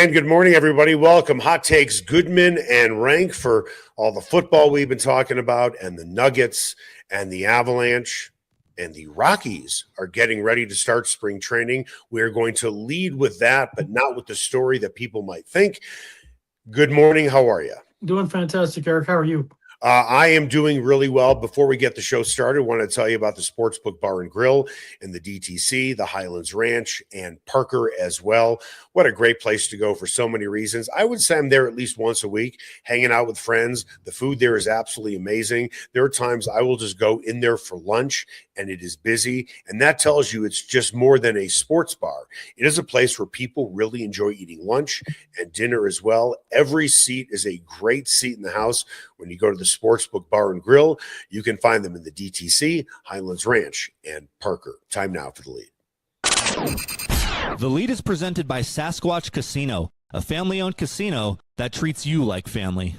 And good morning, everybody. Welcome. Hot Takes Goodman and Renck for all the football we've been talking about, and the Nuggets and the Avalanche and the Rockies are getting ready to start spring training. We're going to lead with that, but not with the story that people might think. Good morning. How are you? Doing fantastic, Eric. How are you? I am doing really well. Before we get the show started, I want to tell you about the Sportsbook Bar and Grill in the DTC, the Highlands Ranch, and Parker as well. What a great place to go for so many reasons. I would say I'm there at least once a week, hanging out with friends. The food there is absolutely amazing. There are times I will just go in there for lunch, and it is busy, and that tells you it's just more than a sports bar. It is a place where people really enjoy eating lunch and dinner as well. Every seat is a great seat in the house. When you go to the Sportsbook Bar and Grill, you can find them in the DTC, Highlands Ranch, and Parker. Time now for the lead. The lead is presented by Sasquatch Casino, a family-owned casino that treats you like family.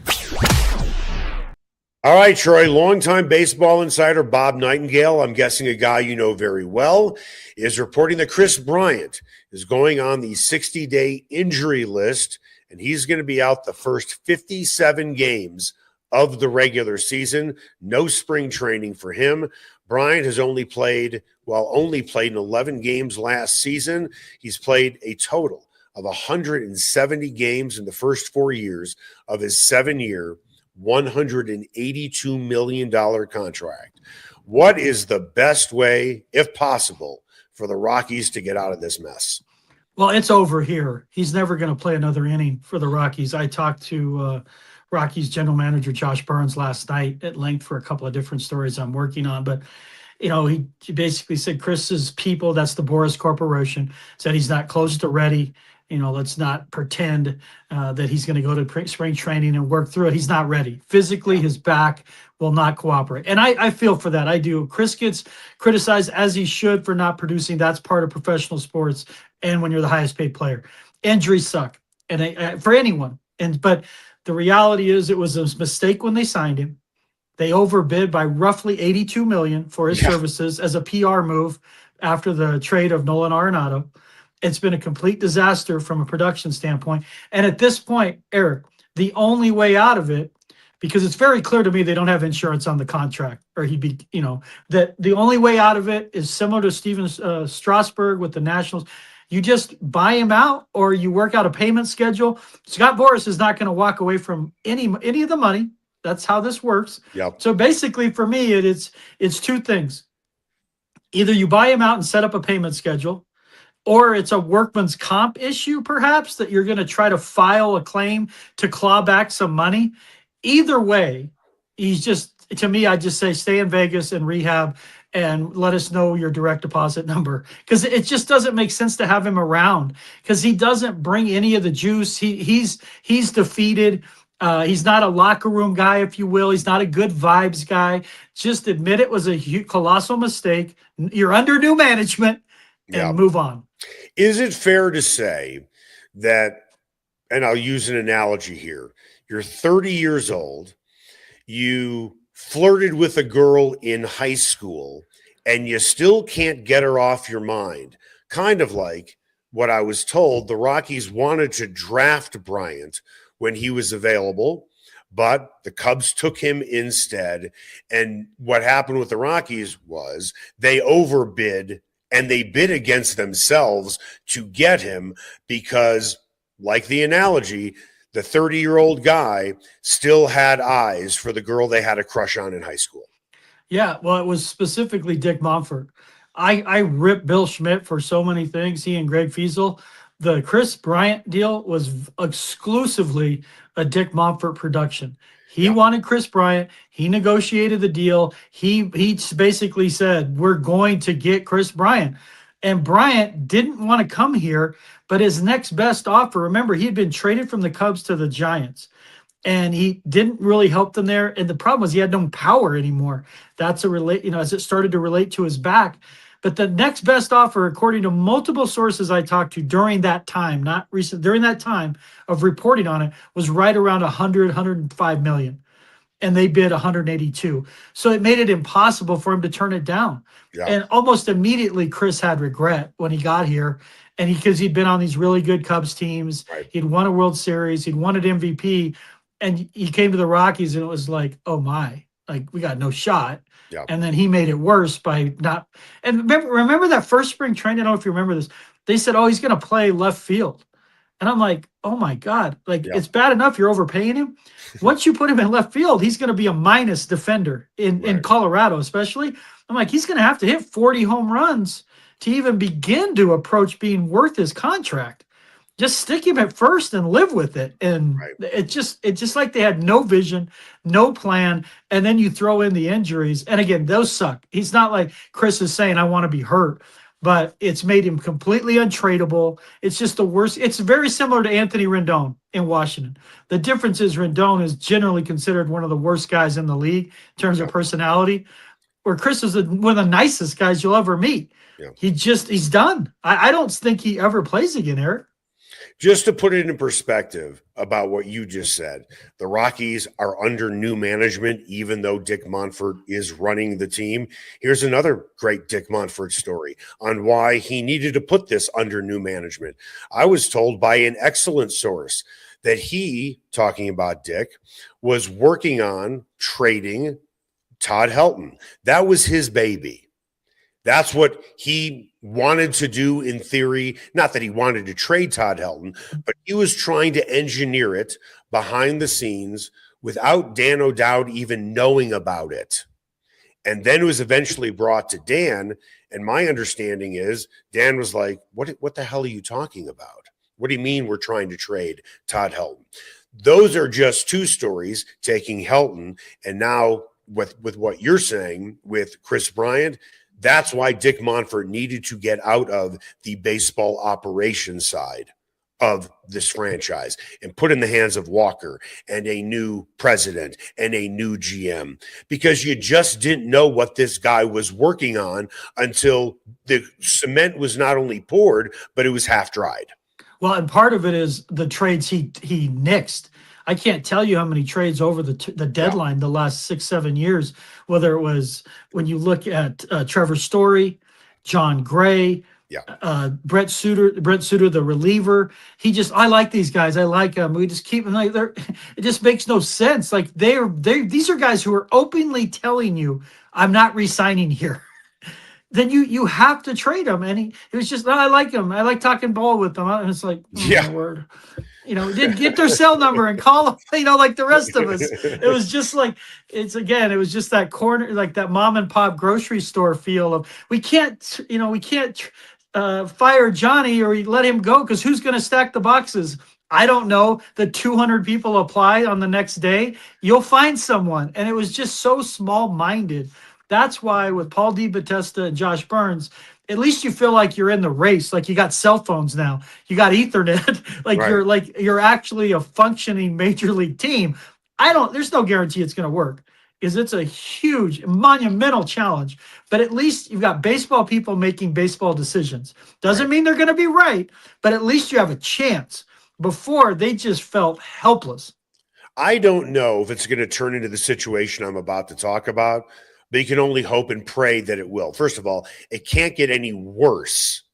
All right, Troy, longtime baseball insider Bob Nightingale, I'm guessing a guy you know very well, is reporting that Kris Bryant is going on the 60-day injury list, and he's going to be out the first 57 games of the regular season. No spring training for him. Bryant has only played in 11 games last season. He's played a total of 170 games in the first 4 years of his 7-year, $182 million contract. What is the best way, if possible, for the Rockies to get out of this mess? Well, it's over here. He's never going to play another inning for the Rockies. I talked to Rockies general manager Josh Burns last night at length for a couple of different stories I'm working on. But, you know, he basically said Chris's people, that's the Boris Corporation, said he's not close to ready. You know, let's not pretend that he's going to go to spring training and work through it. He's not ready. Physically, his back will not cooperate. And I feel for that. I do. Kris gets criticized, as he should, for not producing. That's part of professional sports. And when you're the highest paid player, injuries suck. And for anyone. But the reality is it was a mistake when they signed him. They overbid by roughly $82 million for his services as a PR move after the trade of Nolan Arenado. It's been a complete disaster from a production standpoint. And at this point, Eric, the only way out of it, because it's very clear to me they don't have insurance on the contract, or he'd be, you know, that the only way out of it is similar to Steven Strasburg with the Nationals. You just buy him out, or you work out a payment schedule. Scott Boras is not going to walk away from any of the money. That's how this works. Yep. So basically for me, it's two things. Either you buy him out and set up a payment schedule, or it's a workman's comp issue, perhaps, that you're going to try to file a claim to claw back some money. Either way, to me, I just say stay in Vegas and rehab and let us know your direct deposit number. Because it just doesn't make sense to have him around, because he doesn't bring any of the juice. He's defeated. He's not a locker room guy, if you will. He's not a good vibes guy. Just admit it was a colossal mistake. You're under new management and move on. Is it fair to say that, and I'll use an analogy here, you're 30 years old, you flirted with a girl in high school, and you still can't get her off your mind? Kind of like what I was told, the Rockies wanted to draft Bryant when he was available, but the Cubs took him instead. And what happened with the Rockies was they overbid, and they bid against themselves to get him because, like the analogy, the 30-year-old guy still had eyes for the girl they had a crush on in high school. Yeah, well, it was specifically Dick Monfort. I ripped Bill Schmidt for so many things, he and Greg Fiesel. The Kris Bryant deal was exclusively a Dick Monfort production. He wanted Kris Bryant. He negotiated the deal. He basically said, we're going to get Kris Bryant. And Bryant didn't want to come here, but his next best offer, remember, he had been traded from the Cubs to the Giants, and he didn't really help them there. And the problem was he had no power anymore. That's as it started to relate to his back. But the next best offer, according to multiple sources I talked to during that time, not recent, during that time of reporting on it, was right around 105 million. And they bid 182. So it made it impossible for him to turn it down. Yeah. And almost immediately, Kris had regret when he got here. And because he'd been on these really good Cubs teams, Right. he'd won a World Series, he'd won an MVP, and he came to the Rockies and it was like, oh my, like we got no shot. Yeah. And then he made it worse by not. And remember that first spring training? I don't know if you remember this. They said, oh, he's going to play left field. And I'm like, oh my God, like Yeah. it's bad enough you're overpaying him. Once you put him in left field, he's going to be a minus defender in Right. Colorado, especially. I'm like, he's going to have to hit 40 home runs to even begin to approach being worth his contract. Just stick him at first and live with it. And Right. it's just like they had no vision, no plan. And then you throw in the injuries. And again, those suck. He's not like Kris is saying, I want to be hurt, but it's made him completely untradeable. It's just the worst. It's very similar to Anthony Rendon in Washington. The difference is Rendon is generally considered one of the worst guys in the league in terms of personality, where Kris is one of the nicest guys you'll ever meet. Yeah. He's done. I don't think he ever plays again, Eric. Just to put it in perspective about what you just said, the Rockies are under new management, even though Dick Monfort is running the team. Here's another great Dick Monfort story on why he needed to put this under new management. I was told by an excellent source that he, talking about Dick, was working on trading Todd Helton. That was his baby. That's what he wanted to do in theory. Not that he wanted to trade Todd Helton, but he was trying to engineer it behind the scenes without Dan O'Dowd even knowing about it. And then it was eventually brought to Dan. And my understanding is Dan was like, what the hell are you talking about? What do you mean we're trying to trade Todd Helton? Those are just two stories, taking Helton. And now with what you're saying with Kris Bryant, that's why Dick Monfort needed to get out of the baseball operations side of this franchise and put in the hands of Walker and a new president and a new GM, because you just didn't know what this guy was working on until the cement was not only poured, but it was half dried. Well, and part of it is the trades he nixed. I can't tell you how many trades over the deadline the last 6-7 years, whether it was when you look at Trevor Story, John Gray, Brett Suter, the reliever. I like these guys. I like them. We just keep them like they're. It just makes no sense. Like these are guys who are openly telling you, I'm not re-signing here. Then you have to trade them. And he was just, no, I like him. I like talking ball with them. And it's like, my word. Didn't get their cell number and call them, like the rest of us. It was just like, it was just that corner, like that mom and pop grocery store feel of, we can't fire Johnny or let him go because who's going to stack the boxes? I don't know. The 200 people apply on the next day. You'll find someone. And it was just so small-minded. That's why with Paul DeBattista and Josh Burns, at least you feel like you're in the race. Like you got cell phones now, you got Ethernet, you're actually a functioning major league team. There's no guarantee it's going to work, because it's a huge, monumental challenge. But at least you've got baseball people making baseball decisions. Doesn't mean they're going to be right, but at least you have a chance. Before, they just felt helpless. I don't know if it's going to turn into the situation I'm about to talk about, but you can only hope and pray that it will. First of all, it can't get any worse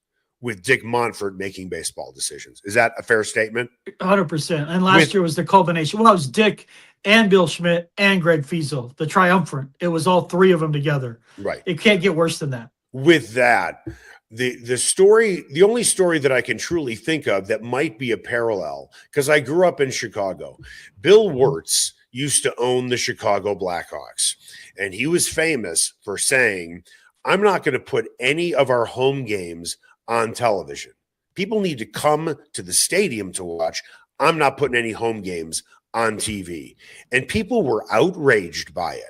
with Dick Monfort making baseball decisions. Is that a fair statement? 100%. And last year was the culmination. Well, it was Dick and Bill Schmidt and Greg Fiesel, the triumvirate. It was all three of them together. Right. It can't get worse than that. With that, the only story that I can truly think of that might be a parallel, because I grew up in Chicago. Bill Wirtz used to own the Chicago Blackhawks, and he was famous for saying, I'm not going to put any of our home games on television. People need to come to the stadium to watch. I'm not putting any home games on TV. And people were outraged by it.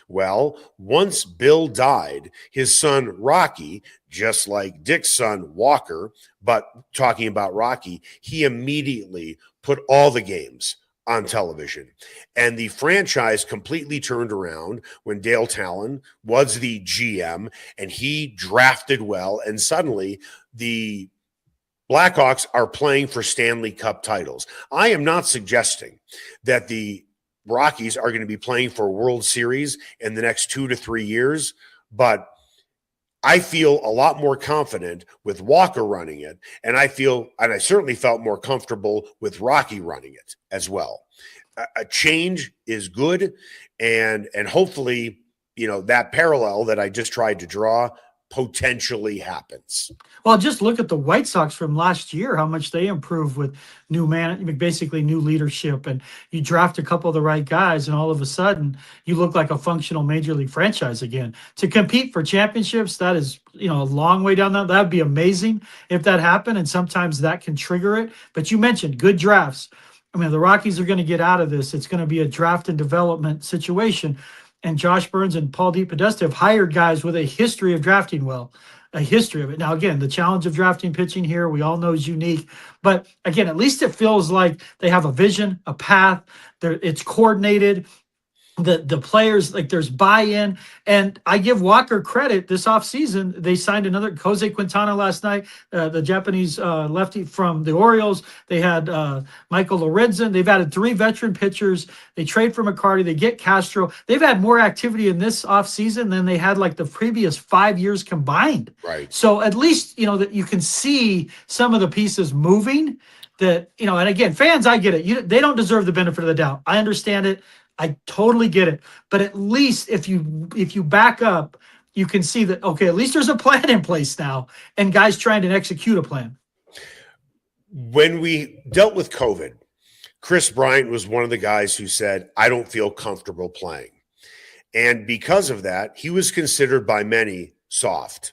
Well, once Bill died, his son Rocky, just like Dick's son Walker, but talking about Rocky, he immediately put all the games on television. And the franchise completely turned around when Dale Talon was the GM and he drafted well. And suddenly the Blackhawks are playing for Stanley Cup titles. I am not suggesting that the Rockies are going to be playing for a World Series in the next 2 to 3 years, but I feel a lot more confident with Walker running it, and I certainly felt more comfortable with Rocky running it as well. A change is good, and hopefully, that parallel that I just tried to draw potentially happens. Well, just look at the White Sox from last year, how much they improved with basically new leadership, and you draft a couple of the right guys, and all of a sudden you look like a functional major league franchise again. To compete for championships, that is, a long way down that. That'd be amazing if that happened, and sometimes that can trigger it. But you mentioned good drafts. I mean, the Rockies are going to get out of this. It's going to be a draft and development situation. And Josh Burns and Paul DePodesta have hired guys with a history of drafting well, a history of it. Now, again, the challenge of drafting pitching here, we all know is unique. But again, at least it feels like they have a vision, a path. It's coordinated. The players, like, there's buy-in, and I give Walker credit. This offseason, they signed another Jose Quintana last night, the Japanese lefty from the Orioles. They had Michael Lorenzen. They've added 3 veteran pitchers. They trade for McCarty. They get Castro. They've had more activity in this offseason than they had like the previous 5 years combined. Right. So at least, that you can see some of the pieces moving. That, and again, fans, I get it. They don't deserve the benefit of the doubt. I understand it. I totally get it. But at least if you back up, you can see that, okay, at least there's a plan in place now, and guys trying to execute a plan. When we dealt with COVID, Kris Bryant was one of the guys who said, I don't feel comfortable playing. And because of that, he was considered by many soft.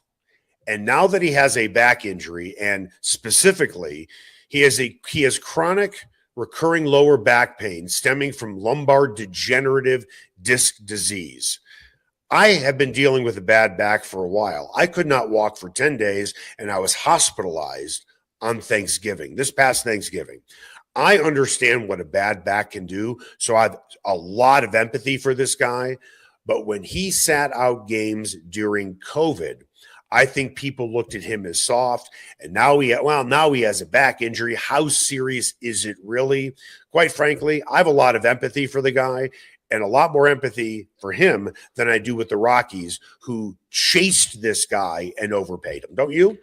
And now that he has a back injury, and specifically he has chronic recurring lower back pain stemming from lumbar degenerative disc disease. I have been dealing with a bad back for a while. I could not walk for 10 days, and I was hospitalized on Thanksgiving, this past Thanksgiving. I understand what a bad back can do, so I have a lot of empathy for this guy. But when he sat out games during COVID, I think people looked at him as soft, and now he has a back injury. How serious is it really? Quite frankly, I have a lot of empathy for the guy, and a lot more empathy for him than I do with the Rockies, who chased this guy and overpaid him. Don't you?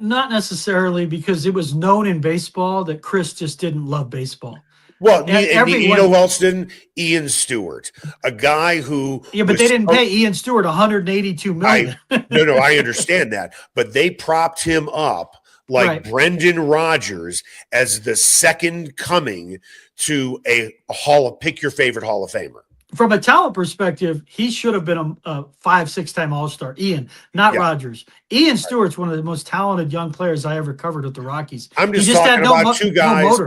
Not necessarily, because it was known in baseball that Kris just didn't love baseball. Well, and you know who else didn't? Ian Stewart, a guy who but they didn't pay Ian Stewart $182 million. No, I understand that, but they propped him up like right. Brendan Rodgers as the second coming to a pick your favorite Hall of Famer. From a talent perspective, he should have been a 5-6-time All-Star. Ian, not Rodgers. Ian Stewart's one of the most talented young players I ever covered at the Rockies. I'm just talking about two guys.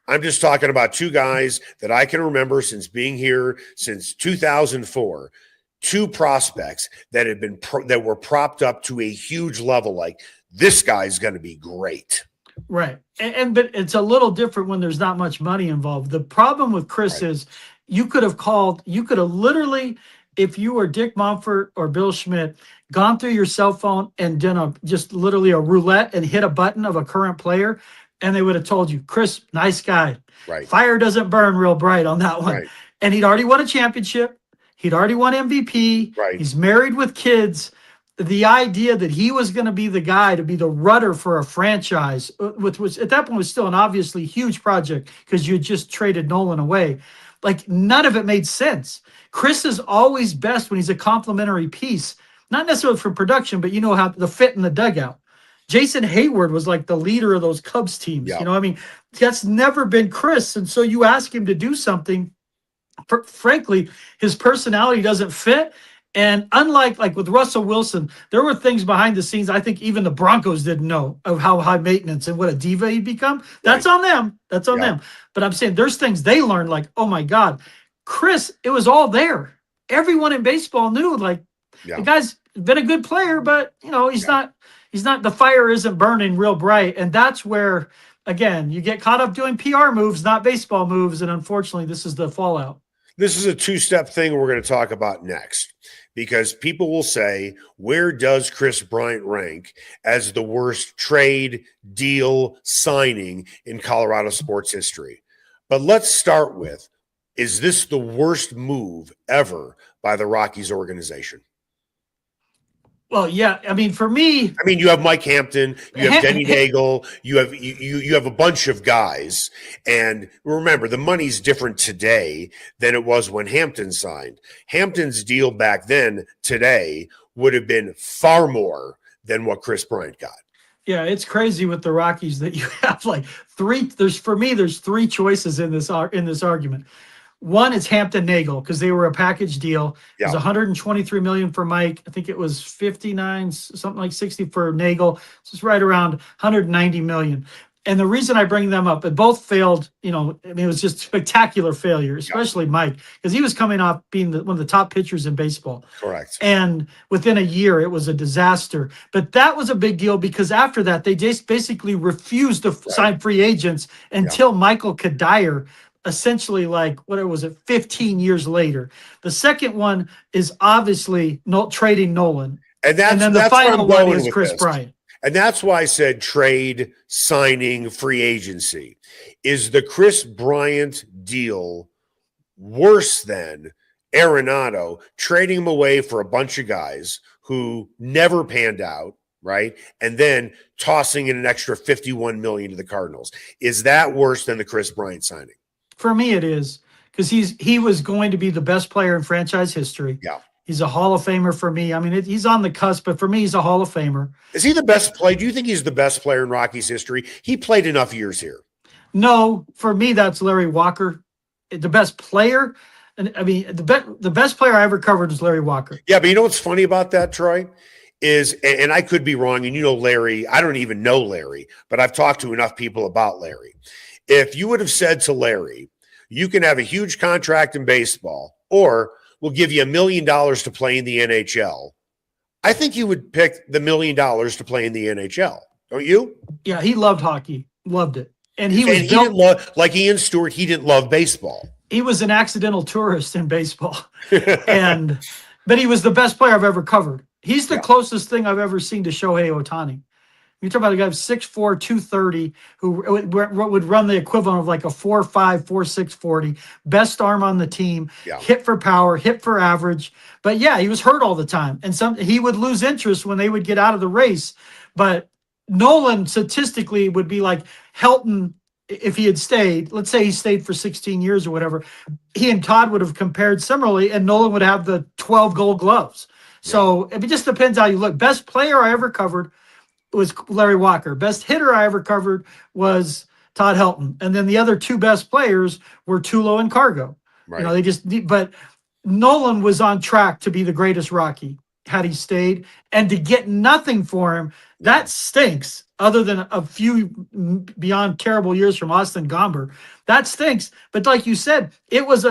I'm just talking about 2 guys that I can remember since being here since 2004. 2 prospects that had been that were propped up to a huge level. Like, this guy's going to be great. Right, but it's a little different when there's not much money involved. The problem with Kris is you could have literally, if you were Dick Monfort or Bill Schmidt, gone through your cell phone and done just literally a roulette and hit a button of a current player. And they would have told you, Kris, nice guy. Right. Fire doesn't burn real bright on that one. Right. And he'd already won a championship. He'd already won MVP. Right. He's married with kids. The idea that he was going to be the guy to be the rudder for a franchise, which at that point was still an obviously huge project because you had just traded Nolan away. Like, none of it made sense. Kris is always best when he's a complementary piece, not necessarily for production, but how the fit in the dugout. Jason Hayward was like the leader of those Cubs teams. Yeah. That's never been Kris. And so you ask him to do something, frankly, his personality doesn't fit. And unlike with Russell Wilson, there were things behind the scenes I think even the Broncos didn't know of how high maintenance and what a diva he'd become. That's on them. That's on them. But I'm saying there's things they learned, like, oh my God, Kris, it was all there. Everyone in baseball knew, the guy's been a good player, but he's not the fire isn't burning real bright. And that's where, again, you get caught up doing PR moves, not baseball moves. And unfortunately, this is the fallout. This is a 2-step thing we're going to talk about next, because people will say, where does Kris Bryant rank as the worst trade, deal, signing in Colorado sports history? But let's start with, is this the worst move ever by the Rockies organization? Well, yeah. I mean, for me, I mean, you have Mike Hampton, you have Denny Nagel, you have a bunch of guys, and remember the money's different today than it was when Hampton signed. Hampton's deal back then, today, would have been far more than what Kris Bryant got. yeah, it's crazy with the Rockies that you have like three. There's three choices in this argument. One is Hampton Nagel because they were a package deal. It was 123 million for Mike. I think it was 59, something like 60 for Nagel. So it's right around 190 million. And the reason I bring them up, it both failed. I mean, it was just spectacular failure, especially Mike, because he was coming off being one of the top pitchers in baseball. Correct. And within a year, it was a disaster. But that was a big deal because after that, they just basically refused to sign free agents until Michael Kadire, essentially like, what was it, 15 years later. The second one is obviously trading Nolan. And then the final one is Kris Bryant. And that's why I said trade, signing, free agency. Is the Kris Bryant deal worse than Arenado trading him away for a bunch of guys who never panned out, right? And then tossing in an extra $51 million to the Cardinals? Is that worse than the Kris Bryant signing? For me, it is, because he was going to be the best player in franchise history. Yeah. He's a Hall of Famer for me. I mean, he's on the cusp, but for me, he's a Hall of Famer. Is he the best player? Do you think he's the best player in Rockies history? He played enough years here. No, for me, that's Larry Walker. The best player, and I mean, the best player I ever covered was Larry Walker. Yeah, but you know what's funny about that, Troy? Is, and I could be wrong, and you know Larry, I don't even know Larry, but I've talked to enough people about Larry. If you would have said to Larry, you can have a huge contract in baseball, or we'll give you $1 million to play in the NHL, I think you would pick the $1 million to play in the NHL. Don't you? Yeah, he loved hockey, loved it. And he didn't love, like Ian Stewart, he didn't love baseball. He was an accidental tourist in baseball. But he was the best player I've ever covered. He's the closest thing I've ever seen to Shohei Ohtani. You talk about a guy of 6'4", 230, who would run the equivalent of like a 4'5", 4'6", 40. Best arm on the team, hit for power, hit for average. But yeah, he was hurt all the time. And he would lose interest when they would get out of the race. But Nolan statistically would be like Helton if he had stayed. Let's say he stayed for 16 years or whatever. He and Todd would have compared similarly, and Nolan would have the 12 Gold Gloves. So it just depends how you look. Best player I ever covered was Larry Walker. Best hitter I ever covered was Todd Helton. And then the other two best players were Tulo and Cargo. Right. But Nolan was on track to be the greatest Rocky had he stayed. And to get nothing for him, that stinks, other than a few beyond terrible years from Austin Gomber. That stinks. But like you said, it was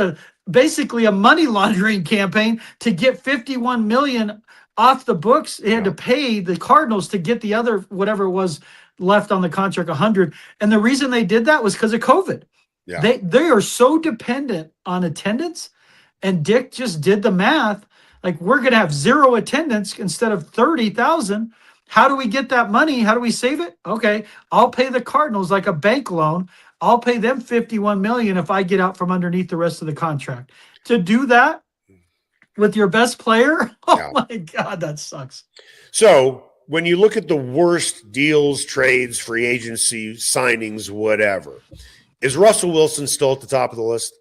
basically a money laundering campaign to get $51 million off the books. They had to pay the Cardinals to get the other, whatever it was left on the contract, 100. And the reason they did that was because of COVID. Yeah. They are so dependent on attendance. And Dick just did the math. Like, we're going to have 0 attendance instead of 30,000. How do we get that money? How do we save it? Okay, I'll pay the Cardinals like a bank loan. I'll pay them $51 million if I get out from underneath the rest of the contract. To do that with your best player? Oh my God, that sucks. So when you look at the worst deals, trades, free agency, signings, whatever, is Russell Wilson still at the top of the list?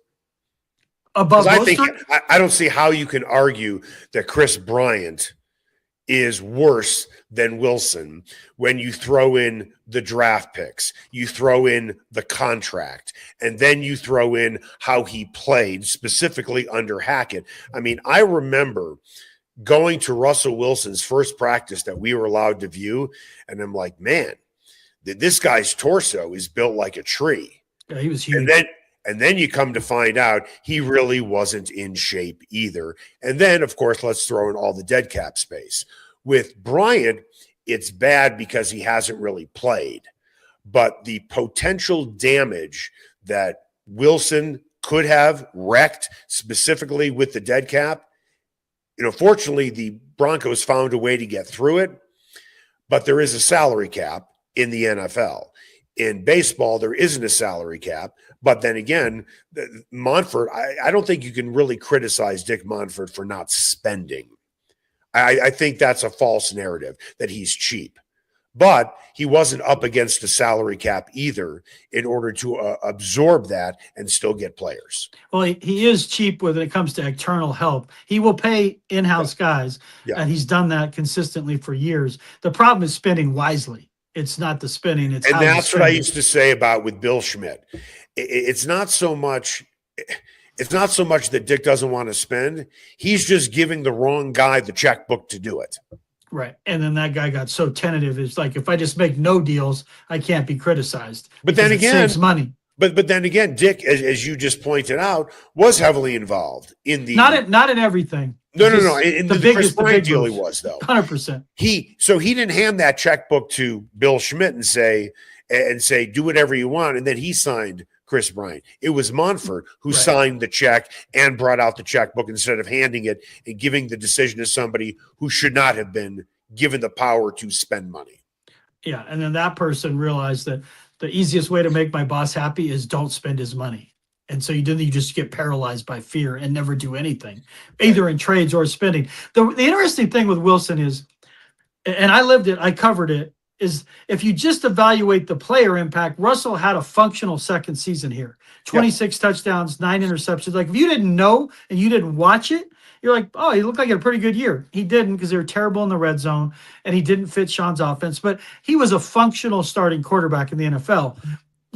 Above I don't see how you can argue that Kris Bryant is worse than Wilson when you throw in the draft picks, you throw in the contract, and then you throw in how he played specifically under Hackett. I mean, I remember going to Russell Wilson's first practice that we were allowed to view, and I'm like, man, this guy's torso is built like a tree. Yeah, he was huge. And then you come to find out he really wasn't in shape either. And then, of course, let's throw in all the dead cap space. With Bryant, it's bad because he hasn't really played. But the potential damage that Wilson could have wrecked, specifically with the dead cap, fortunately, the Broncos found a way to get through it. But there is a salary cap in the NFL. In baseball, there isn't a salary cap. But then again, Monfort, I don't think you can really criticize Dick Monfort for not spending. I think that's a false narrative that he's cheap. But he wasn't up against a salary cap either in order to absorb that and still get players. Well, he is cheap when it comes to external help. He will pay in-house guys, and he's done that consistently for years. The problem is spending wisely. It's not the spending. It's and how that's what I used to say about with Bill Schmidt. It's not so much that Dick doesn't want to spend. He's just giving the wrong guy the checkbook to do it. Right. And then that guy got so tentative. It's like, if I just make no deals, I can't be criticized. But then again, it saves money. But then again, Dick, as you just pointed out, was heavily involved in the not in everything. No. In the Kris Bryant deal, he was, though. 100%. He didn't hand that checkbook to Bill Schmidt and say do whatever you want, and then he signed Kris Bryant. It was Monfort who signed the check and brought out the checkbook instead of handing it and giving the decision to somebody who should not have been given the power to spend money. Yeah, and then that person realized that the easiest way to make my boss happy is don't spend his money. And so you just get paralyzed by fear and never do anything, either in trades or spending. The interesting thing with Wilson is, and I lived it, I covered it, is if you just evaluate the player impact, Russell had a functional second season here. 26 touchdowns, 9 interceptions. Like, if you didn't know and you didn't watch it, you're like, oh, he looked like he had a pretty good year. He didn't, because they were terrible in the red zone, and he didn't fit Sean's offense. But he was a functional starting quarterback in the NFL.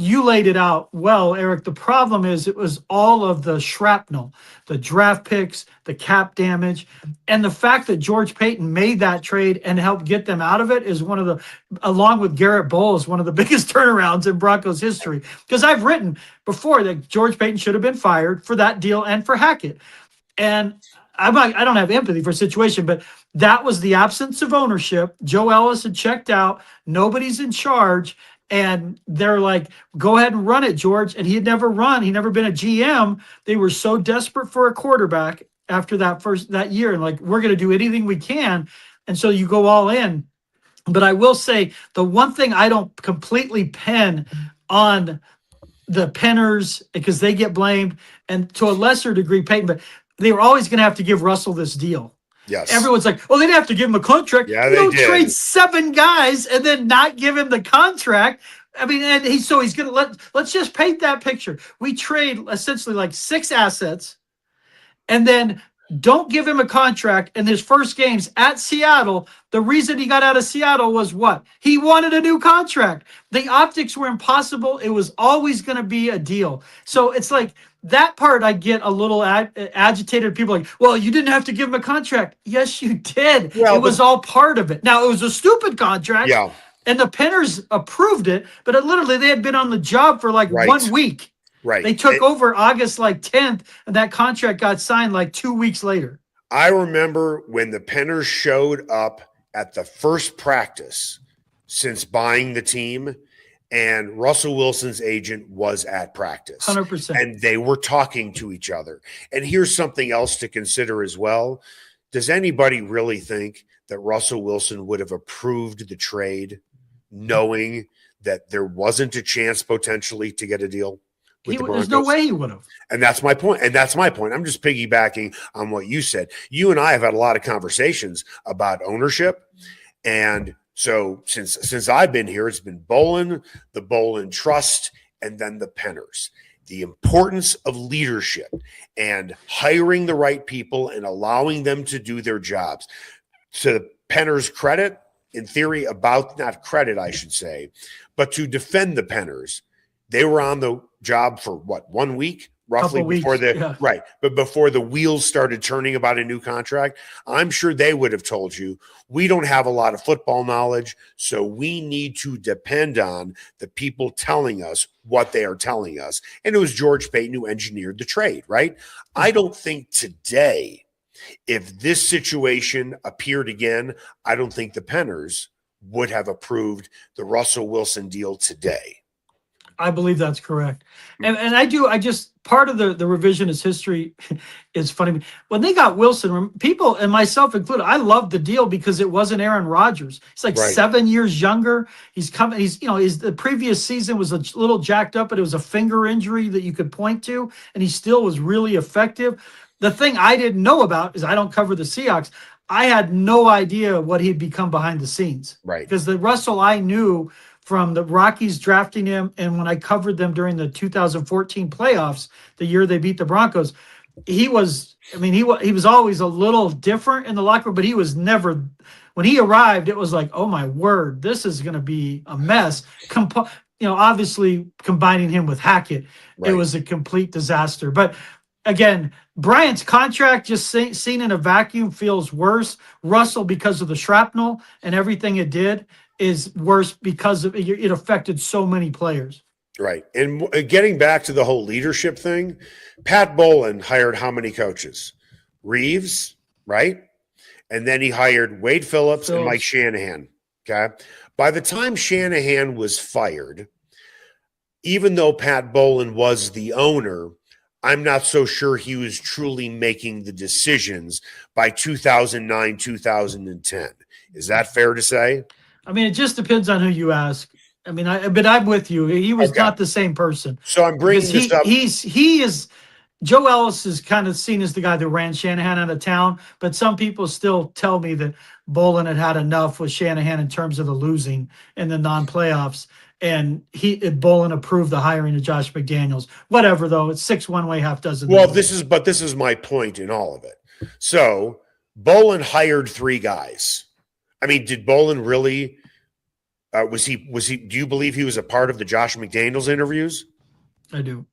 You laid it out well, Eric. The problem is it was all of the shrapnel, the draft picks, the cap damage, and the fact that George Payton made that trade and helped get them out of it is one of the, along with Garrett Bowles, one of the biggest turnarounds in Broncos history. Because I've written before that George Payton should have been fired for that deal and for Hackett. And I don't have empathy for a situation, but that was the absence of ownership. Joe Ellis had checked out. Nobody's in charge. And they're like, go ahead and run it, George. And he had never run. He'd never been a GM. They were so desperate for a quarterback after that year. And like, we're going to do anything we can. And so you go all in. But I will say, the one thing I don't completely pen on the Penners, because they get blamed, and to a lesser degree Payton, but they were always going to have to give Russell this deal. Yes. Everyone's like, well, they'd have to give him a contract. Yeah, you don't trade 7 guys and then not give him the contract. I mean, and he's going to let's just paint that picture. We trade essentially like 6 assets and then don't give him a contract. And his first games at Seattle, the reason he got out of Seattle was what? He wanted a new contract. The optics were impossible. It was always going to be a deal. So it's like, that part I get a little agitated. People are like, well, you didn't have to give him a contract. Yes, you did. Well, it was all part of it. Now, it was a stupid contract. Yeah. And the Penners approved it, but they had been on the job for like 1 week. Right. They took over August 10th, and that contract got signed 2 weeks later. I remember when the Penners showed up at the first practice since buying the team, and Russell Wilson's agent was at practice. 100%. And they were talking to each other. And here's something else to consider as well. Does anybody really think that Russell Wilson would have approved the trade knowing that there wasn't a chance potentially to get a deal with the Broncos? There's no way he would have. And that's my point. I'm just piggybacking on what you said. You and I have had a lot of conversations about ownership, and so since I've been here, it's been Bolin, the Bolin Trust, and then the Penners. The importance of leadership and hiring the right people and allowing them to do their jobs. To the Penners' credit, in theory, not credit, I should say, but to defend the Penners, they were on the job for 1 week? Roughly before before the wheels started turning about a new contract. I'm sure they would have told you, we don't have a lot of football knowledge, so we need to depend on the people telling us what they are telling us. And it was George Payton who engineered the trade, right? I don't think today, if this situation appeared again, I don't think the Penners would have approved the Russell Wilson deal today. I believe that's correct. And part of the revisionist history is funny. When they got Wilson, people, and myself included, I loved the deal because it wasn't Aaron Rodgers. He's like 7 years younger. The previous season was a little jacked up, but it was a finger injury that you could point to, and he still was really effective. the thing I didn't know about is I don't cover the Seahawks. I had no idea what he'd become behind the scenes. Right. Because the Russell I knew from the Rockies drafting him, and when I covered them during the 2014 playoffs, the year they beat the Broncos, he was always a little different in the locker room, but he was never, when he arrived, it was like, oh my word, this is going to be a mess. Obviously combining him with Hackett, Right. it was a complete disaster. But again, Bryant's contract just seen in a vacuum feels worse. Russell, because of the shrapnel and everything it did, is worse because of it affected so many players. Right. And getting back to the whole leadership thing, Pat Bowlen hired how many coaches? Reeves, right? And then he hired Wade Phillips and Mike Shanahan. Okay. By the time Shanahan was fired, even though Pat Bowlen was the owner, I'm not so sure he was truly making the decisions by 2009, 2010. Is that fair to say? I mean, it just depends on who you ask. I mean, but I'm with you. He was Okay. not the same person. So I'm bringing this up. He is Joe Ellis is kind of seen as the guy that ran Shanahan out of town, but some people still tell me that Bowlen had enough with Shanahan in terms of the losing in the non-playoffs, and Bowlen approved the hiring of Josh McDaniels. Whatever, though, it's 6 one way, half dozen. Well, this is my point in all of it. So Bowlen hired 3 guys. I mean, did Bowlen really? Was he? Do you believe he was a part of the Josh McDaniels interviews? I do.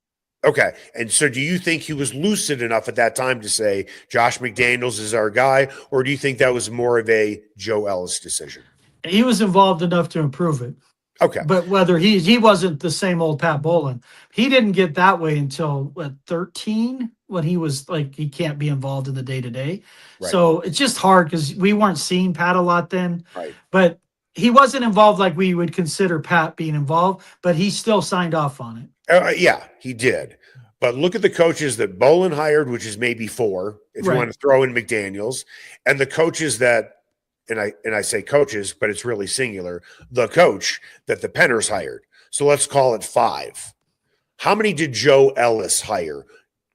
Okay. And so do you think he was lucid enough at that time to say Josh McDaniels is our guy, or do you think that was more of a Joe Ellis decision? He was involved enough to improve it. Okay. But whether he wasn't the same old Pat Bowlen. He didn't get that way until 13, when he was like, he can't be involved in the day-to-day. Right. So it's just hard because we weren't seeing Pat a lot then. Right. But he wasn't involved like we would consider Pat being involved, but he still signed off on it. Yeah, he did. But look at the coaches that Bowlen hired, which is maybe 4, if Right. you want to throw in McDaniels, and the coaches that, and I say coaches, but it's really singular, the coach that the Penners hired. So let's call it 5. How many did Joe Ellis hire?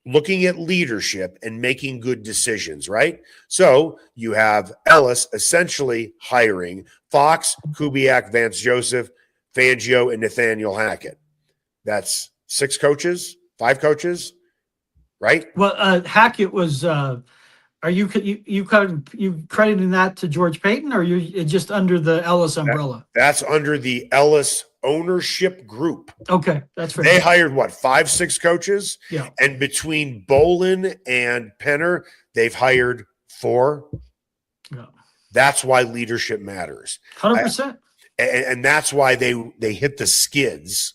Looking at leadership and making good decisions, right? So you have Ellis essentially hiring Fox, Kubiak, Vance Joseph, Fangio, and Nathaniel Hackett. That's 6 coaches, 5 coaches, right? Well, Hackett was. Are you crediting that to George Payton, or are you just under the Ellis umbrella? That's under the Ellis ownership group. Okay, that's fair. They hired what, 5, 6 coaches? Yeah. And between Bowlen and Penner, they've hired 4. Yeah. That's why leadership matters. 100%. And that's why they hit the skids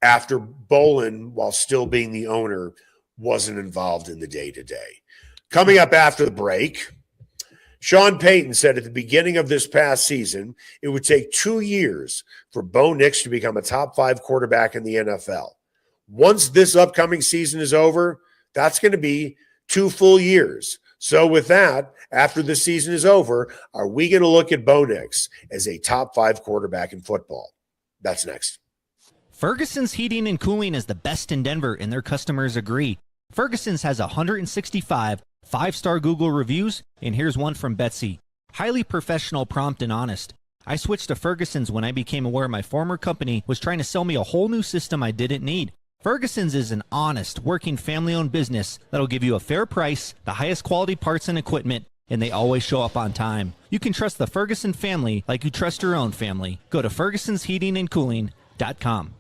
after Bowlen, while still being the owner, wasn't involved in the day-to-day. Coming up after the break, Sean Payton said at the beginning of this past season, it would take 2 years for Bo Nix to become a top 5 quarterback in the NFL. Once this upcoming season is over, that's going to be 2 full years. So with that, after the season is over, are we going to look at Bo Nix as a top 5 quarterback in football? That's next. Ferguson's Heating and Cooling is the best in Denver, and their customers agree. Ferguson's has 165 5-star Google reviews, and here's one from Betsy. Highly professional, prompt, and honest. I switched to Ferguson's when I became aware my former company was trying to sell me a whole new system I didn't need. Ferguson's is an honest, working, family-owned business that'll give you a fair price, the highest quality parts and equipment, and they always show up on time. You can trust the Ferguson family like you trust your own family. Go to fergusonsheatingandcooling.com.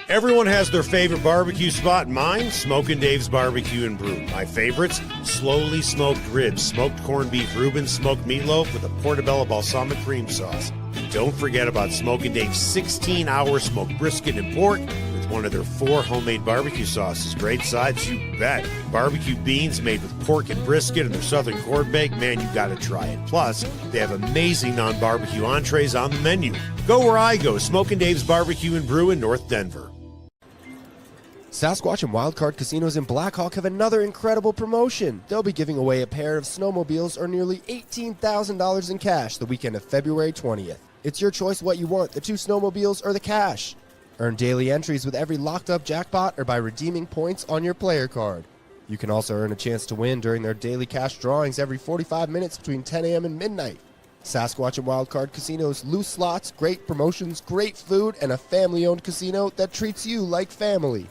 Everyone has their favorite barbecue spot. Mine, Smokin' Dave's Barbecue and Brew. My favorites, slowly smoked ribs, smoked corned beef Reuben, smoked meatloaf with a portobello balsamic cream sauce. Don't forget about Smokin' Dave's 16-hour smoked brisket and pork with one of their 4 homemade barbecue sauces. Great sides, you bet. Barbecue beans made with pork and brisket and their southern corned bake. Man, you got to try it. Plus, they have amazing non-barbecue entrees on the menu. Go where I go, Smokin' Dave's Barbecue and Brew in North Denver. Sasquatch and Wildcard Casinos in Blackhawk have another incredible promotion. They'll be giving away a pair of snowmobiles or nearly $18,000 in cash the weekend of February 20th. It's your choice what you want, the 2 snowmobiles or the cash. Earn daily entries with every locked up jackpot or by redeeming points on your player card. You can also earn a chance to win during their daily cash drawings every 45 minutes between 10 a.m. and midnight. Sasquatch and Wildcard Casinos, loose slots, great promotions, great food, and a family-owned casino that treats you like family.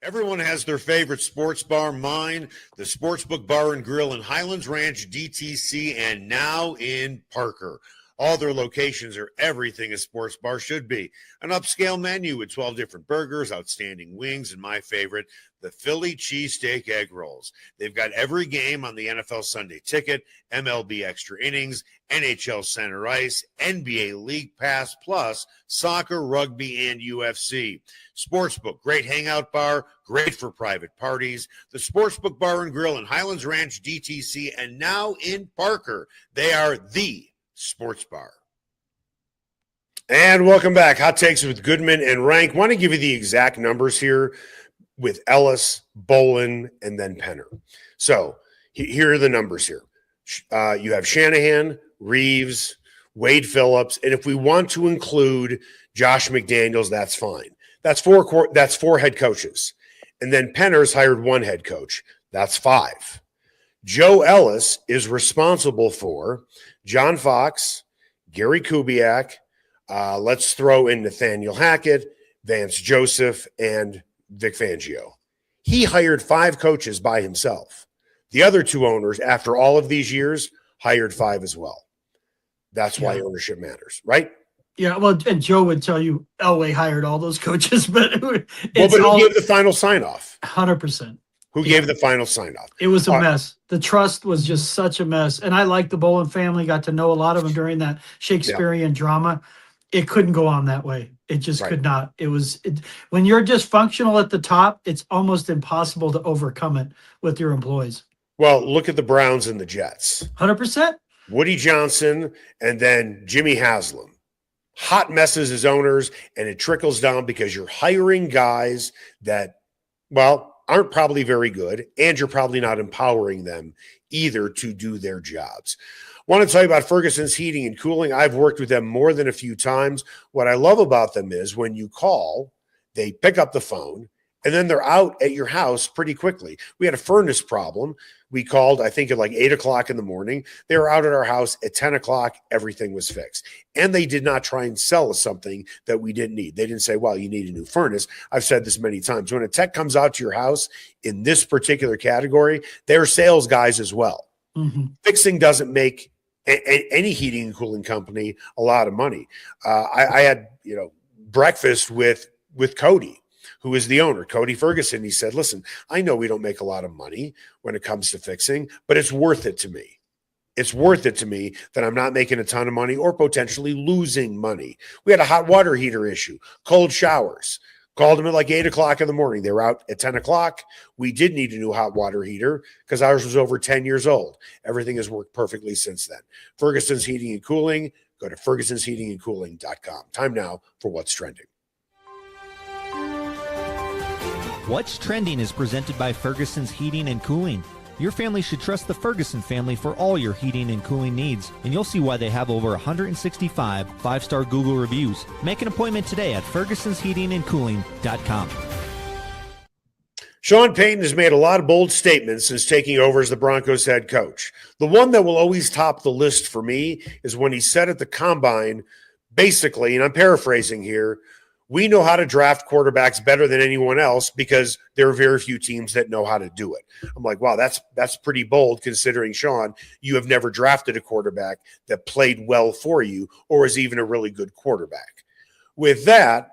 Everyone has their favorite sports bar. Mine, the Sportsbook Bar and Grill in Highlands Ranch, DTC, and now in Parker. All their locations are everything a sports bar should be. An upscale menu with 12 different burgers, outstanding wings, and my favorite, the Philly cheesesteak egg rolls. They've got every game on the NFL Sunday Ticket, MLB Extra Innings, NHL Center Ice, NBA League Pass, plus soccer, rugby, and UFC. Sportsbook, great hangout bar, great for private parties. The Sportsbook Bar and Grill in Highlands Ranch, DTC, and now in Parker. They are the sports bar. And welcome back. Hot Takes with Goodman and Renck. Want to give you the exact numbers here with Ellis, Bolin, and then Penner. So here are the numbers here. You have Shanahan, Reeves, Wade Phillips, and if we want to include Josh McDaniels, that's fine. That's four head coaches. And then Penner's hired one head coach. That's 5. Joe Ellis is responsible for John Fox, Gary Kubiak, let's throw in Nathaniel Hackett, Vance Joseph, and Vic Fangio. He hired 5 coaches by himself. The other 2 owners, after all of these years, hired 5 as well. That's why ownership matters, right? Yeah, well, and Joe would tell you Elway hired all those coaches, but who gave the final sign-off? 100%. Who gave the final sign-off? It was a mess. The trust was just such a mess. And I like the Bolin family, got to know a lot of them during that Shakespearean drama. It couldn't go on that way. It just could not. When you're dysfunctional at the top, it's almost impossible to overcome it with your employees. Well, look at the Browns and the Jets. 100%. Woody Johnson and then Jimmy Haslam. Hot messes as owners, and it trickles down because you're hiring guys that, well, aren't probably very good, and you're probably not empowering them either to do their jobs. Want to tell you about Ferguson's Heating and Cooling. I've worked with them more than a few times. What I love about them is when you call, they pick up the phone, and then they're out at your house pretty quickly. We had a furnace problem. We called, I think, at like 8 o'clock in the morning. They were out at our house at 10 o'clock. Everything was fixed. And they did not try and sell us something that we didn't need. They didn't say, well, you need a new furnace. I've said this many times. When a tech comes out to your house in this particular category, they're sales guys as well. Mm-hmm. Fixing doesn't make any heating and cooling company a lot of money. I had, breakfast with Cody, who is the owner, Cody Ferguson. He said, listen, I know we don't make a lot of money when it comes to fixing, but it's worth it to me. It's worth it to me that I'm not making a ton of money or potentially losing money. We had a hot water heater issue, cold showers. Called them at like 8 o'clock in the morning. They were out at 10 o'clock. We did need a new hot water heater because ours was over 10 years old. Everything has worked perfectly since then. Ferguson's Heating and Cooling. Go to fergusonsheatingandcooling.com. Time now for What's Trending. What's Trending is presented by Ferguson's Heating and Cooling. Your family should trust the Ferguson family for all your heating and cooling needs, and you'll see why they have over 165 5-star Google reviews. Make an appointment today at fergusonsheatingandcooling.com. Sean Payton has made a lot of bold statements since taking over as the Broncos head coach. The one that will always top the list for me is when he said at the Combine, basically, and I'm paraphrasing here, we know how to draft quarterbacks better than anyone else because there are very few teams that know how to do it. I'm like, wow, that's pretty bold considering, Sean, you have never drafted a quarterback that played well for you or is even a really good quarterback. With that,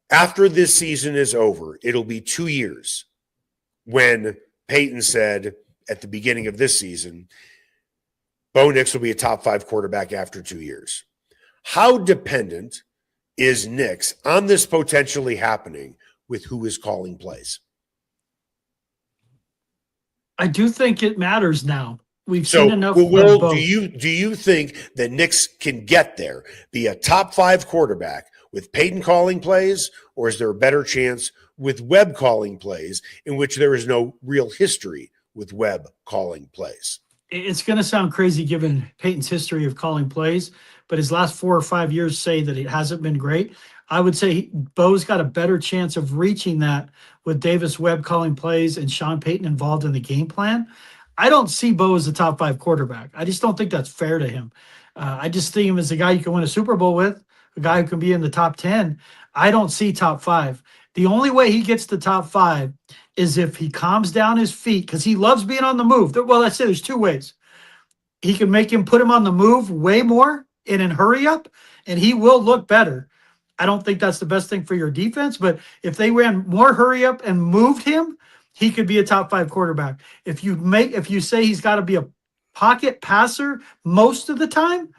after this season is over, it'll be 2 years when Payton said at the beginning of this season, Bo Nix will be a top 5 quarterback after 2 years. How dependent is Nix on this potentially happening with who is calling plays? I do think it matters now. We've seen enough. Will, do you think that Nix can get there, be a top 5 quarterback with Payton calling plays, or is there a better chance with Webb calling plays in which there is no real history with Webb calling plays? It's going to sound crazy given Payton's history of calling plays, but his last 4 or 5 years say that it hasn't been great. I would say Bo's got a better chance of reaching that with Davis Webb calling plays and Sean Payton involved in the game plan. I don't see Bo as a top 5 quarterback. I just don't think that's fair to him. I just see him as a guy you can win a Super Bowl with, a guy who can be in the top 10. I don't see top 5. The only way he gets to top 5 is if he calms down his feet, because he loves being on the move. Well, let's say there's 2 ways. He can put him on the move way more and in hurry up, and he will look better. I don't think that's the best thing for your defense, but if they ran more hurry up and moved him, he could be a top 5 quarterback. If you say he's got to be a pocket passer most of the time,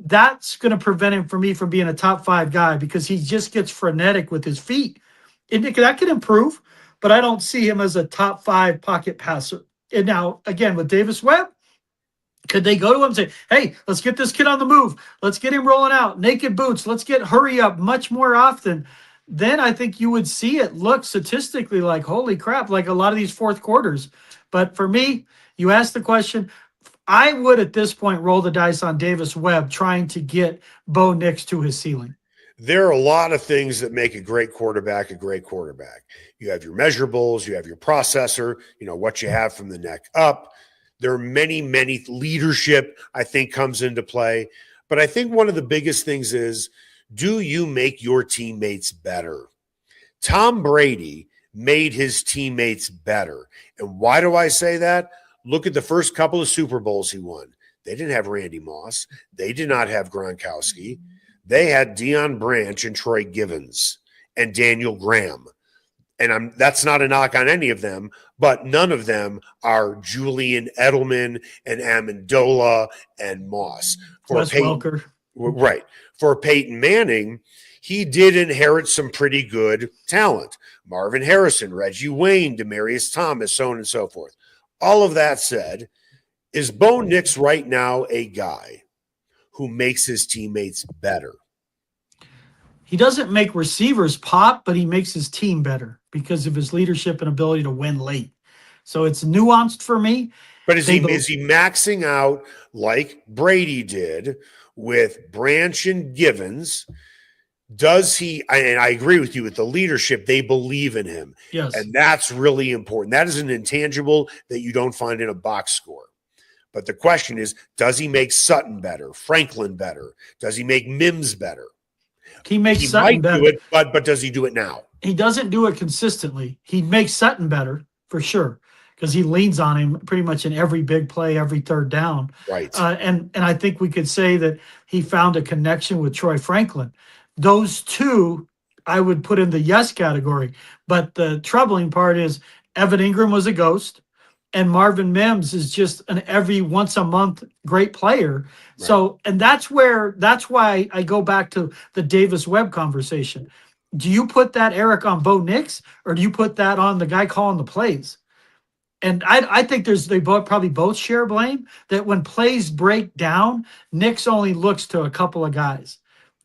that's going to prevent him from being a top 5 guy, because he just gets frenetic with his feet. And that could improve, but I don't see him as a top 5 pocket passer. And now, again, with Davis Webb, could they go to him and say, hey, let's get this kid on the move. Let's get him rolling out. Naked boots. Let's get hurry up much more often. Then I think you would see it look statistically like, holy crap, like a lot of these fourth quarters. But for me, you asked the question, I would at this point roll the dice on Davis Webb trying to get Bo Nix to his ceiling. There are a lot of things that make a great quarterback a great quarterback. You have your measurables, you have your processor, what you have from the neck up. There are many, many leadership, I think, comes into play. But I think one of the biggest things is, do you make your teammates better? Tom Brady made his teammates better. And why do I say that? Look at the first couple of Super Bowls he won. They didn't have Randy Moss. They did not have Gronkowski. They had Deion Branch and Troy Givens and Daniel Graham. And that's not a knock on any of them, but none of them are Julian Edelman and Amendola and Moss. Wes Welker. Right. For Peyton Manning, he did inherit some pretty good talent. Marvin Harrison, Reggie Wayne, Demaryius Thomas, so on and so forth. All of that said, is Bo Nix right now a guy who makes his teammates better? He doesn't make receivers pop, but he makes his team better because of his leadership and ability to win late. So it's nuanced for me. But is he maxing out like Brady did with Branch and Givens? Does he, and I agree with you with the leadership, they believe in him. Yes. And that's really important. That is an intangible that you don't find in a box score. But the question is, does he make Sutton better, Franklin better? Does he make Mims better? He makes Sutton better. Do it, but does he do it now? He doesn't do it consistently. He makes Sutton better for sure, because he leans on him pretty much in every big play, every third down. Right. And I think we could say that he found a connection with Troy Franklin. Those two I would put in the yes category. But the troubling part is Evan Ingram was a ghost, and Marvin Mims is just an every once a month great player. Right. So, and that's why I go back to the Davis Webb conversation. Do you put that, Eric, on Bo Nix, or do you put that on the guy calling the plays? And I think they probably both share blame, that when plays break down, Nix only looks to a couple of guys.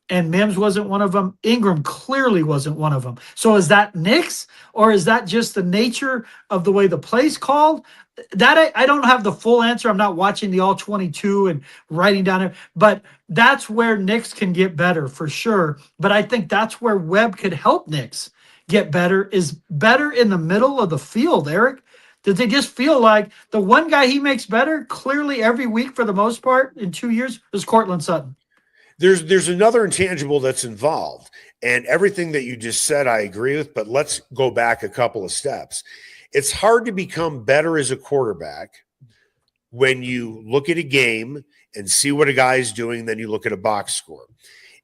And Mims wasn't one of them. Ingram clearly wasn't one of them. So is that Nix, or is that just the nature of the way the play's called? That I don't have the full answer. I'm not watching the all 22 and writing down it. But that's where Nix can get better for sure. But I think that's where Webb could help Nix get better, is better in the middle of the field, Eric. Did they just feel like the one guy he makes better clearly every week for the most part in 2 years is Cortland Sutton? There's another intangible that's involved, and everything that you just said I agree with, but let's go back a couple of steps. It's hard to become better as a quarterback when you look at a game and see what a guy is doing, then you look at a box score.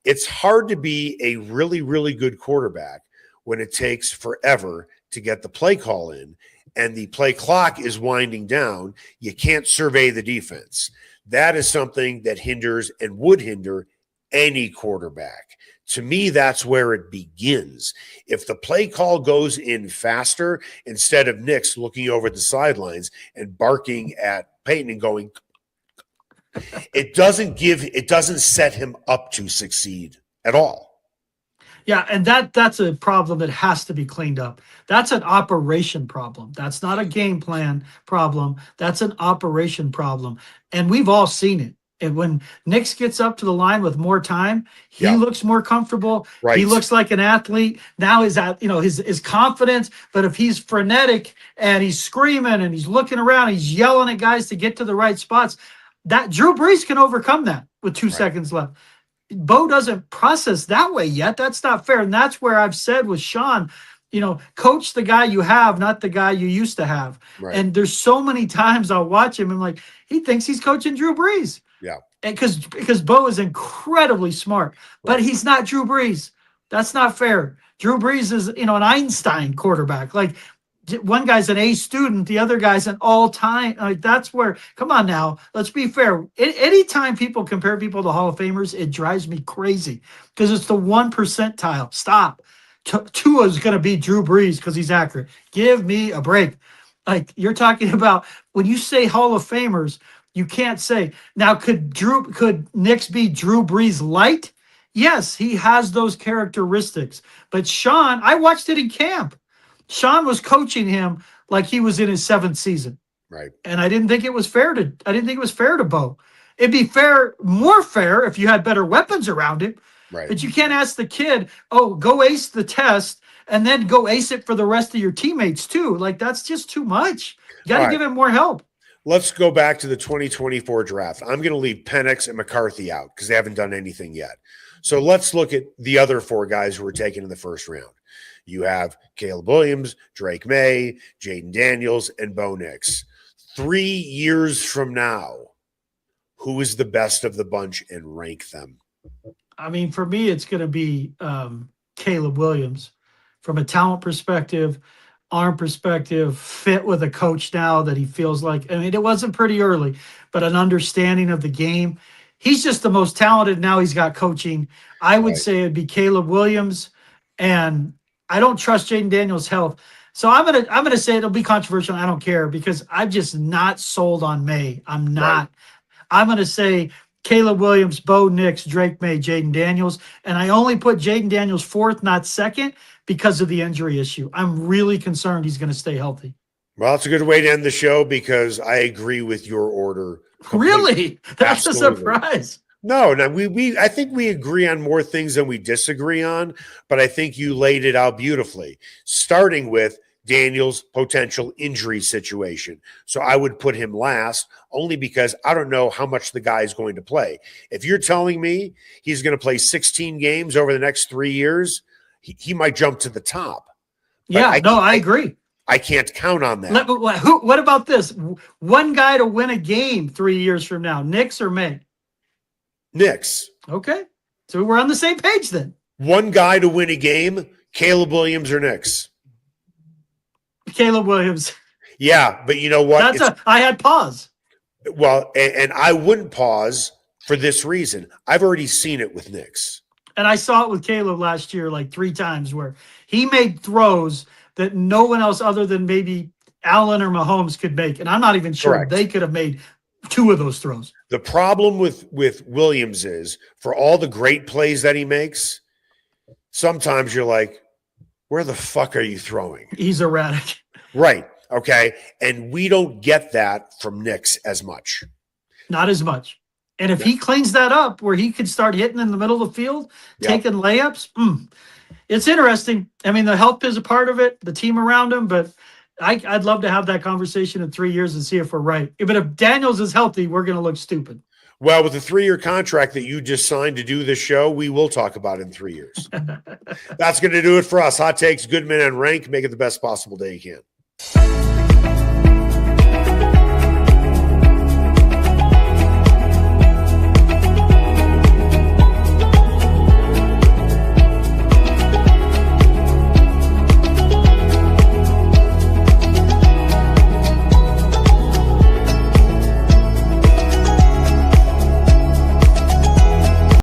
It's hard to be a really, really good quarterback when it takes forever to get the play call in and the play clock is winding down. You can't survey the defense. That is something that hinders and would hinder any quarterback. To me, that's where it begins. If the play call goes in faster, instead of Nix looking over the sidelines and barking at Payton and going, it doesn't set him up to succeed at all. Yeah, and that's a problem that has to be cleaned up. That's an operation problem. That's not a game plan problem. That's an operation problem. And we've all seen it. And when Nix gets up to the line with more time, he Yeah. looks more comfortable. Right. He looks like an athlete. Now his confidence. But if he's frenetic and he's screaming and he's looking around, he's yelling at guys to get to the right spots, that Drew Brees can overcome that with 2 seconds left. Bo doesn't process that way yet. That's not fair. And that's where I've said with Sean, coach the guy you have, not the guy you used to have. Right. And there's so many times I'll watch him and like, he thinks he's coaching Drew Brees. Yeah. And because Bo is incredibly smart, but he's not Drew Brees. That's not fair. Drew Brees is, an Einstein quarterback. Like, one guy's an A student, the other guy's an all-time. Like, that's where, come on now, let's be fair. Anytime people compare people to Hall of Famers, it drives me crazy because it's the 1 percentile. Stop. Tua is going to be Drew Brees because he's accurate. Give me a break. Like, you're talking about when you say Hall of Famers, you can't say now. Could Nix be Drew Brees light? Yes, he has those characteristics. But Sean, I watched it in camp. Sean was coaching him like he was in his 7th season. Right. And I didn't think it was fair to Bo. It'd be more fair if you had better weapons around him. Right. But you can't ask the kid, go ace the test and then go ace it for the rest of your teammates too. Like, that's just too much. You got to give him more help. Let's go back to the 2024 draft. I'm going to leave Penix and McCarthy out because they haven't done anything yet. So let's look at the other 4 guys who were taken in the first round. You have Caleb Williams, Drake Maye, Jaden Daniels, and Bo Nix. 3 years from now, who is the best of the bunch, and rank them? I mean, for me, it's going to be Caleb Williams from a talent perspective, arm perspective, fit with a coach now that he feels like, I mean, it wasn't pretty early, but an understanding of the game. He's just the most talented now he's got coaching. I would say it'd be Caleb Williams, and I don't trust Jaden Daniels' health. So I'm gonna say it'll be controversial. I don't care because I'm just not sold on Maye. I'm not. Right. I'm gonna say Caleb Williams, Bo Nix, Drake Maye, Jaden Daniels, and I only put Jaden Daniels 4th, not 2nd, because of the injury issue. I'm really concerned he's going to stay healthy. Well, it's a good way to end the show because I agree with your order. Really? That's Absolutely. A surprise. No, I think we agree on more things than we disagree on, but I think you laid it out beautifully, starting with Daniel's potential injury situation. So I would put him last only because I don't know how much the guy is going to play. If you're telling me he's going to play 16 games over the next 3 years, he might jump to the top. But I agree. I can't count on that. What about this? One guy to win a game 3 years from now, Nix or Maye? Nix. Okay. So we're on the same page then. One guy to win a game, Caleb Williams or Nix? Caleb Williams. Yeah, but you know what? I had pause. Well, and I wouldn't pause for this reason. I've already seen it with Nix. And I saw it with Caleb last year like 3 times where he made throws that no one else other than maybe Allen or Mahomes could make. And I'm not even sure they could have made 2 of those throws. The problem with Williams is for all the great plays that he makes, sometimes you're like, where the fuck are you throwing? He's erratic. Right. Okay. And we don't get that from Nix as much. Not as much. And if he cleans that up where he could start hitting in the middle of the field, taking layups, it's interesting. I mean, the health is a part of it, the team around him, but I'd love to have that conversation in 3 years and see if we're right. But if Daniels is healthy, we're going to look stupid. Well, with the 3-year contract that you just signed to do this show, we will talk about it in 3 years. That's going to do it for us. Hot Takes, Goodman and Renck. Make it the best possible day you can.